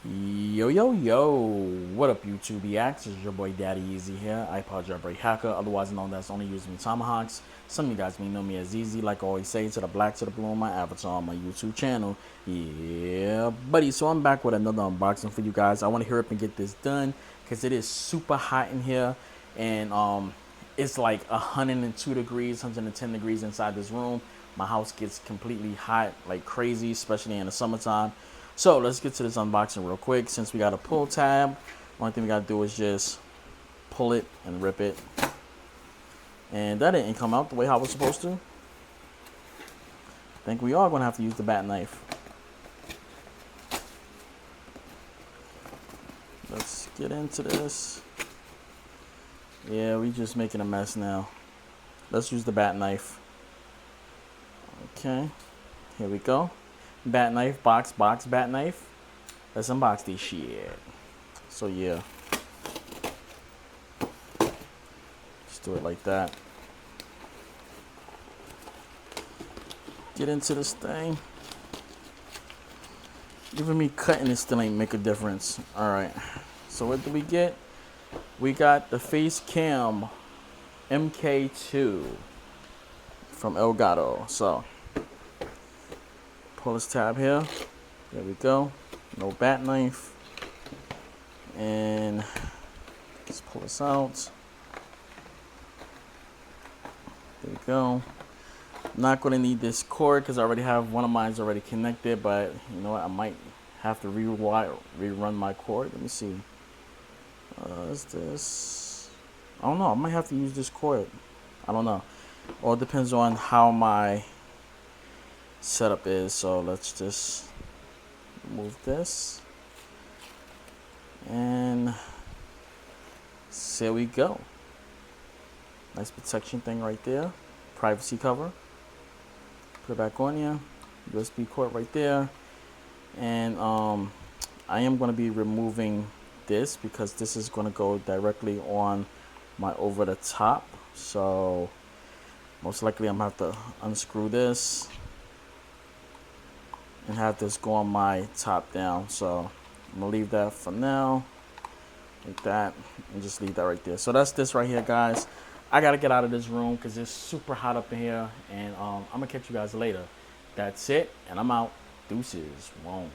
Yo, yo, yo, what up, YouTube Reacts? It's your boy Daddy Easy here, iPod jailbreak hacker, otherwise known as only using tomahawks. Some of you guys may know me as Easy, like I always say, to the black to the blue on my avatar on my YouTube channel. Yeah, buddy, so I'm back with another unboxing for you guys. I want to hurry up and get this done because it is super hot in here, and it's like 102 degrees, 110 degrees inside this room. My house gets completely hot like crazy, especially in the summertime. So let's get to this unboxing real quick. Since we got a pull tab, only thing we gotta do is just pull it and rip it. And that didn't come out the way how it was supposed to. I think we are gonna have to use the bat knife. Let's get into this. Yeah, we just making a mess now. Let's use the bat knife. Okay, here we go. Bat knife, box, bat knife. Let's unbox this shit. So yeah, just do it like that. Get into this thing. Even me cutting it still ain't make a difference. All right, so what do we get? We got the FaceCam MK2 from Elgato. So pull this tab here. There we go. No bat knife. And let's pull this out. There we go. I'm not going to need this cord because I already have one of mine's already connected, but you know what? I might have to rerun my cord. Let me see. Is this? I don't know. I might have to use this cord. I don't know. All depends on how my setup is. So let's just remove this, and there we go. Nice protection thing right there. Privacy cover. Put it back on here. USB cord right there. And I am going to be removing this because this is going to go directly on my over the top. So most likely I'm going to have to unscrew this and have this go on my top down. So I'm gonna leave that for now, like that, and just leave that right there. So that's this right here, guys. I gotta get out of this room because it's super hot up in here, and I'm gonna catch you guys later. That's it, and I'm out. Deuces. Whoa.